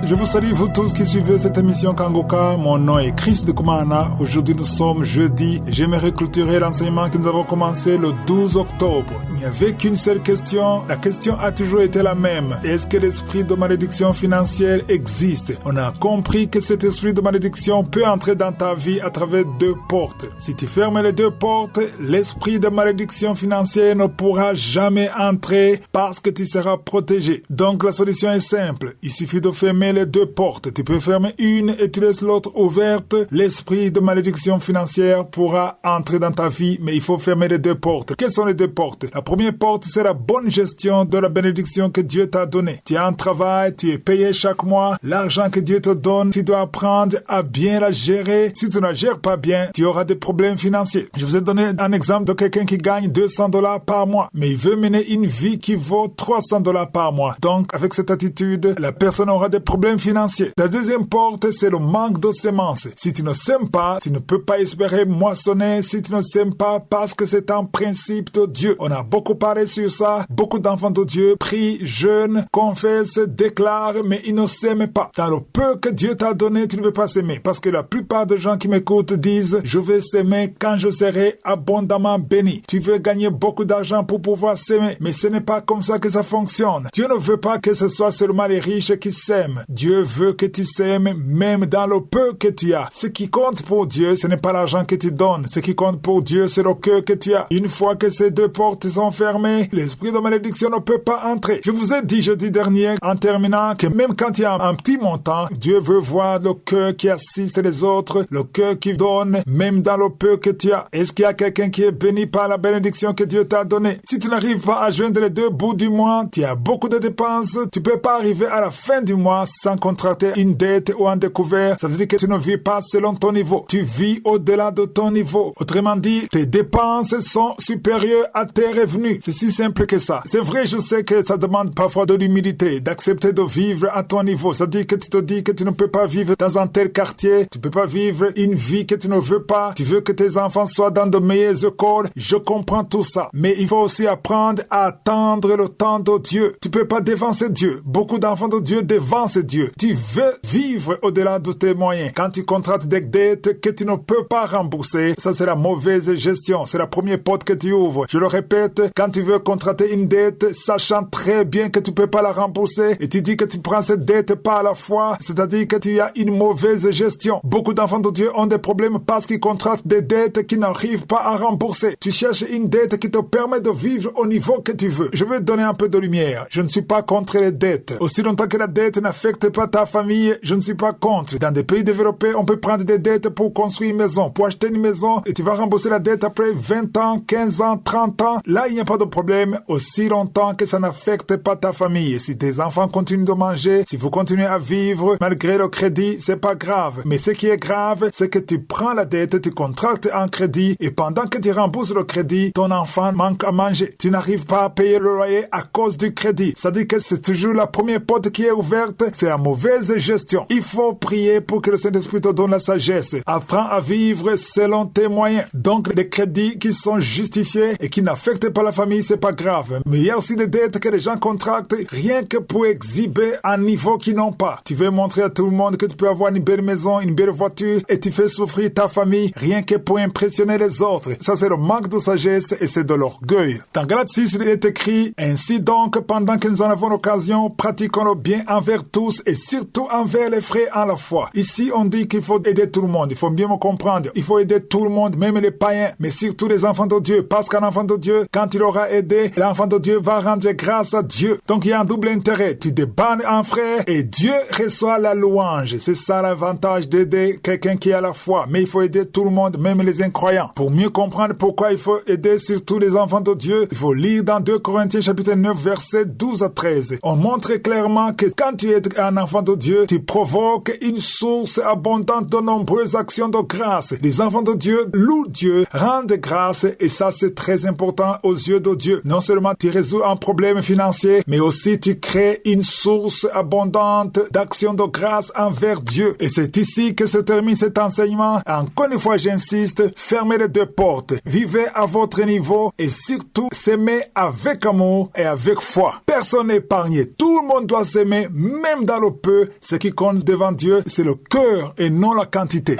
Je vous salue vous tous qui suivez cette émission Kangoka. Mon nom est Chris de Kumana. Aujourd'hui nous sommes jeudi et j'aimerais clôturer l'enseignement que nous avons commencé le 12 octobre. Il n'y avait qu'une seule question. La question a toujours été la même. Est-ce que l'esprit de malédiction financière existe? On a compris que cet esprit de malédiction peut entrer dans ta vie à travers deux portes. Si tu fermes les deux portes, l'esprit de malédiction financière ne pourra jamais entrer parce que tu seras protégé. Donc la solution est simple. Il suffit de fermer les deux portes. Tu peux fermer une et tu laisses l'autre ouverte. L'esprit de malédiction financière pourra entrer dans ta vie, mais il faut fermer les deux portes. Quelles sont les deux portes? La première porte, c'est la bonne gestion de la bénédiction que Dieu t'a donnée. Tu as un travail, tu es payé chaque mois. L'argent que Dieu te donne, tu dois apprendre à bien la gérer. Si tu ne la gères pas bien, tu auras des problèmes financiers. Je vous ai donné un exemple de quelqu'un qui gagne $200 par mois, mais il veut mener une vie qui vaut $300 par mois. Donc, avec cette attitude, la personne aura des problèmes financiers. La deuxième porte, c'est le manque de semences. Si tu ne sèmes pas, tu ne peux pas espérer moissonner. Si tu ne sèmes pas, parce que c'est un principe de Dieu. On a beaucoup parlé sur ça. Beaucoup d'enfants de Dieu prient, jeûnent, confessent, déclarent, mais ils ne sèment pas. Dans le peu que Dieu t'a donné, tu ne veux pas s'aimer. Parce que la plupart des gens qui m'écoutent disent, je vais s'aimer quand je serai abondamment béni. Tu veux gagner beaucoup d'argent pour pouvoir s'aimer. Mais ce n'est pas comme ça que ça fonctionne. Dieu ne veut pas que ce soit seulement les riches qui s'aiment. Dieu veut que tu s'aimes même dans le peu que tu as. Ce qui compte pour Dieu, ce n'est pas l'argent que tu donnes. Ce qui compte pour Dieu, c'est le cœur que tu as. Une fois que ces deux portes sont fermées, l'esprit de malédiction ne peut pas entrer. Je vous ai dit jeudi dernier, en terminant, que même quand il y a un petit montant, Dieu veut voir le cœur qui assiste les autres, le cœur qui donne, même dans le peu que tu as. Est-ce qu'il y a quelqu'un qui est béni par la bénédiction que Dieu t'a donnée? Si tu n'arrives pas à joindre les deux bouts du mois, tu as beaucoup de dépenses, tu peux pas arriver à la fin du mois sans contracter une dette ou un découvert. Ça veut dire que tu ne vis pas selon ton niveau. Tu vis au-delà de ton niveau. Autrement dit, tes dépenses sont supérieures à tes revenus. C'est si simple que ça. C'est vrai, je sais que ça demande parfois de l'humilité, d'accepter de vivre à ton niveau. Ça veut dire que tu te dis que tu ne peux pas vivre dans un tel quartier. Tu ne peux pas vivre une vie que tu ne veux pas. Tu veux que tes enfants soient dans de meilleures écoles. Je comprends tout ça. Mais il faut aussi apprendre à attendre le temps de Dieu. Tu ne peux pas dévancer Dieu. Beaucoup d'enfants de Dieu dévancent Dieu. Tu veux vivre au-delà de tes moyens. Quand tu contractes des dettes que tu ne peux pas rembourser, ça c'est la mauvaise gestion. C'est la première porte que tu ouvres. Je le répète, quand tu veux contracter une dette, sachant très bien que tu peux pas la rembourser, et tu dis que tu prends cette dette pas à la fois, c'est-à-dire que tu as une mauvaise gestion. Beaucoup d'enfants de Dieu ont des problèmes parce qu'ils contractent des dettes qu'ils n'arrivent pas à rembourser. Tu cherches une dette qui te permet de vivre au niveau que tu veux. Je veux donner un peu de lumière. Je ne suis pas contre les dettes. Aussi longtemps que la dette n'affecte pas ta famille, je ne suis pas contre. Dans des pays développés, on peut prendre des dettes pour construire une maison, pour acheter une maison, et tu vas rembourser la dette après 20 ans, 15 ans, 30 ans. Là, il n'y a pas de problème, aussi longtemps que ça n'affecte pas ta famille. Si tes enfants continuent de manger, si vous continuez à vivre malgré le crédit, c'est pas grave. Mais ce qui est grave, c'est que tu prends la dette, tu contractes un crédit, et pendant que tu rembourses le crédit, ton enfant manque à manger. Tu n'arrives pas à payer le loyer à cause du crédit. Ça dit que c'est toujours la première porte qui est ouverte, c'est la mauvaise gestion. Il faut prier pour que le Saint-Esprit te donne la sagesse. Apprends à vivre selon tes moyens. Donc, les crédits qui sont justifiés et qui n'affectent pas la famille, c'est pas grave. Mais il y a aussi des dettes que les gens contractent rien que pour exhiber un niveau qu'ils n'ont pas. Tu veux montrer à tout le monde que tu peux avoir une belle maison, une belle voiture et tu fais souffrir ta famille rien que pour impressionner les autres. Ça, c'est le manque de sagesse et c'est de l'orgueil. Dans Galates 6, il est écrit, ainsi donc, pendant que nous en avons l'occasion, pratiquons le bien envers tous et surtout envers les frères en la foi. Ici, on dit qu'il faut aider tout le monde. Il faut bien me comprendre. Il faut aider tout le monde, même les païens, mais surtout les enfants de Dieu. Parce qu'un enfant de Dieu, quand il aura aidé, l'enfant de Dieu va rendre grâce à Dieu. Donc, il y a un double intérêt. Tu débannes un frère et Dieu reçoit la louange. C'est ça l'avantage d'aider quelqu'un qui a la foi. Mais il faut aider tout le monde, même les incroyants. Pour mieux comprendre pourquoi il faut aider surtout les enfants de Dieu, il faut lire dans 2 Corinthiens chapitre 9, versets 12 à 13. On montre clairement que quand tu es un enfant de Dieu, tu provoques une source abondante de nombreuses actions de grâce. Les enfants de Dieu louent Dieu, rendent grâce, et ça c'est très important aux yeux de Dieu. Non seulement tu résous un problème financier, mais aussi tu crées une source abondante d'actions de grâce envers Dieu. Et c'est ici que se termine cet enseignement. Encore une fois, j'insiste, fermez les deux portes. Vivez à votre niveau et surtout s'aimer avec amour et avec foi. Personne n'est épargné. Tout le monde doit s'aimer, même dans dans le peu, ce qui compte devant Dieu, c'est le cœur et non la quantité.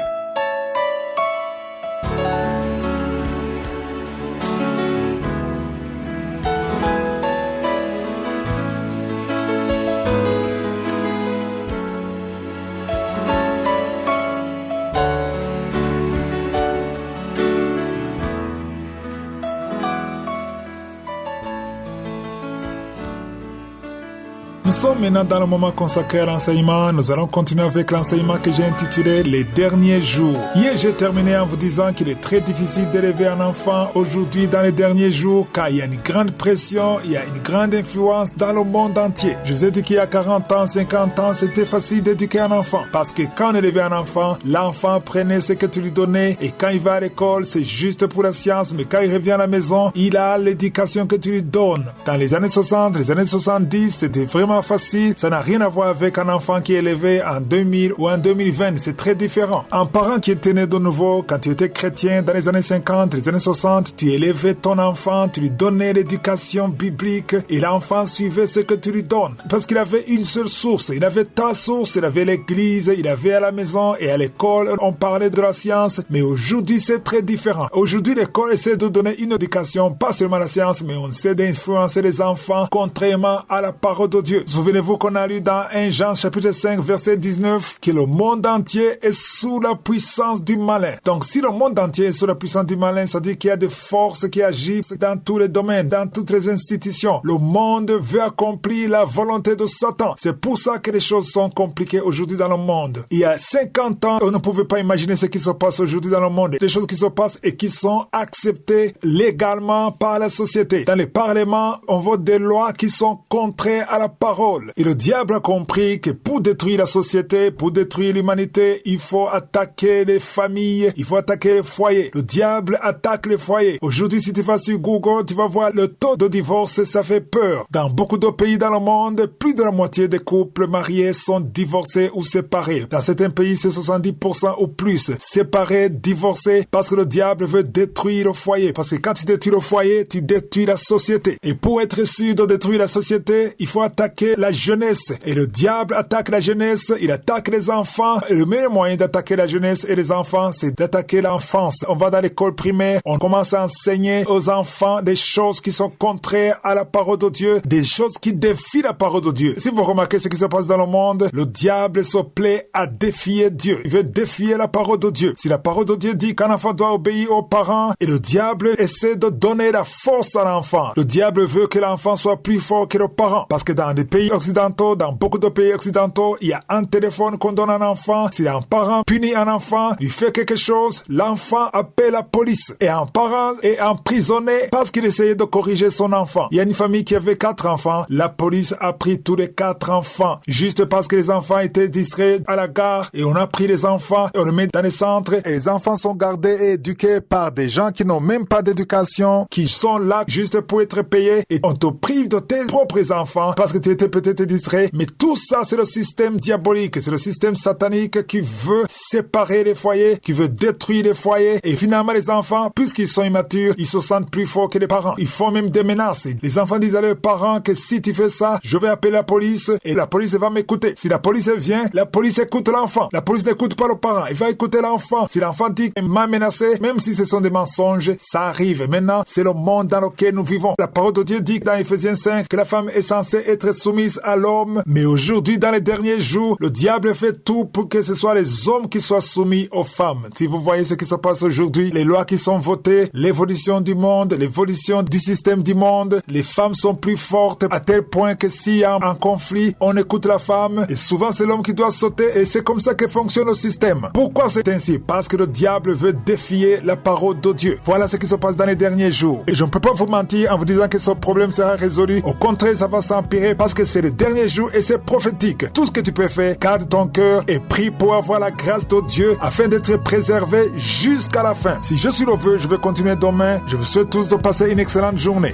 Nous sommes maintenant dans le moment consacré à l'enseignement. Nous allons continuer avec l'enseignement que j'ai intitulé « Les derniers jours ». Hier, j'ai terminé en vous disant qu'il est très difficile d'élever un enfant aujourd'hui dans les derniers jours car il y a une grande pression, il y a une grande influence dans le monde entier. Je vous ai dit qu'il y a 40 ans, 50 ans, c'était facile d'éduquer un enfant parce que quand on élevait un enfant, l'enfant prenait ce que tu lui donnais et quand il va à l'école, c'est juste pour la science, mais quand il revient à la maison, il a l'éducation que tu lui donnes. Dans les années 60, les années 70, c'était vraiment facile, ça n'a rien à voir avec un enfant qui est élevé en 2000 ou en 2020, c'est très différent. Un parent qui était né de nouveau, quand tu étais chrétien dans les années 50, les années 60, tu élevais ton enfant, tu lui donnais l'éducation biblique et l'enfant suivait ce que tu lui donnes. Parce qu'il avait une seule source, il avait ta source, il avait l'église, il avait à la maison et à l'école, on parlait de la science, mais aujourd'hui c'est très différent. Aujourd'hui l'école essaie de donner une éducation, pas seulement la science, mais on essaie d'influencer les enfants contrairement à la parole de Dieu. Souvenez-vous qu'on a lu dans 1 Jean chapitre 5 verset 19 que le monde entier est sous la puissance du malin. Donc si le monde entier est sous la puissance du malin, ça dit qu'il y a des forces qui agissent dans tous les domaines, dans toutes les institutions. Le monde veut accomplir la volonté de Satan. C'est pour ça que les choses sont compliquées aujourd'hui dans le monde. Il y a 50 ans, on ne pouvait pas imaginer ce qui se passe aujourd'hui dans le monde. Des choses qui se passent et qui sont acceptées légalement par la société. Dans les parlements, on vote des lois qui sont contraires à la parole. Et le diable a compris que pour détruire la société, pour détruire l'humanité, il faut attaquer les familles, il faut attaquer les foyers. Le diable attaque les foyers. Aujourd'hui, si tu vas sur Google, tu vas voir le taux de divorce, ça fait peur. Dans beaucoup de pays dans le monde, plus de la moitié des couples mariés sont divorcés ou séparés. Dans certains pays, c'est 70% ou plus. Séparés, divorcés, parce que le diable veut détruire le foyer. Parce que quand tu détruis le foyer, tu détruis la société. Et pour être sûr de détruire la société, il faut attaquer la jeunesse. Et le diable attaque la jeunesse, il attaque les enfants. Et le meilleur moyen d'attaquer la jeunesse et les enfants, c'est d'attaquer l'enfance. On va dans l'école primaire, on commence à enseigner aux enfants des choses qui sont contraires à la parole de Dieu, des choses qui défient la parole de Dieu. Si vous remarquez ce qui se passe dans le monde, le diable se plaît à défier Dieu. Il veut défier la parole de Dieu. Si la parole de Dieu dit qu'un enfant doit obéir aux parents, et le diable essaie de donner la force à l'enfant. Le diable veut que l'enfant soit plus fort que le parent. Parce que dans des pays occidentaux, dans beaucoup de pays occidentaux, il y a un téléphone qu'on donne à un enfant. Si un parent punit un enfant, lui fait quelque chose, l'enfant appelle la police. Et un parent est emprisonné parce qu'il essayait de corriger son enfant. Il y a une famille qui avait 4 enfants. La police a pris tous les 4 enfants. Juste parce que les enfants étaient distraits à la gare. Et on a pris les enfants et on les met dans les centres. Et les enfants sont gardés et éduqués par des gens qui n'ont même pas d'éducation, qui sont là juste pour être payés. Et on te prive de tes propres enfants parce que tu étais peut-être distrait, mais tout ça c'est le système diabolique, c'est le système satanique qui veut séparer les foyers, qui veut détruire les foyers, et finalement les enfants, puisqu'ils sont immatures, ils se sentent plus forts que les parents. Ils font même des menaces. Les enfants disent à leurs parents que si tu fais ça, je vais appeler la police et la police va m'écouter. Si la police vient, la police écoute l'enfant. La police n'écoute pas le parent, il va écouter l'enfant. Si l'enfant dit qu'il m'a menacé, même si ce sont des mensonges, ça arrive. Maintenant, c'est le monde dans lequel nous vivons. La parole de Dieu dit dans Ephésiens 5 que la femme est censée être soumise à l'homme, mais aujourd'hui, dans les derniers jours, le diable fait tout pour que ce soit les hommes qui soient soumis aux femmes. Si vous voyez ce qui se passe aujourd'hui, les lois qui sont votées, l'évolution du monde, l'évolution du système du monde, les femmes sont plus fortes à tel point que s'il y a un conflit, on écoute la femme et souvent c'est l'homme qui doit sauter et c'est comme ça que fonctionne le système. Pourquoi c'est ainsi? Parce que le diable veut défier la parole de Dieu. Voilà ce qui se passe dans les derniers jours. Et je ne peux pas vous mentir en vous disant que ce problème sera résolu. Au contraire, ça va s'empirer parce que c'est le dernier jour et c'est prophétique. Tout ce que tu peux faire, garde ton cœur et prie pour avoir la grâce de Dieu afin d'être préservé jusqu'à la fin. Si je suis le vœu, je vais continuer demain. Je vous souhaite tous de passer une excellente journée.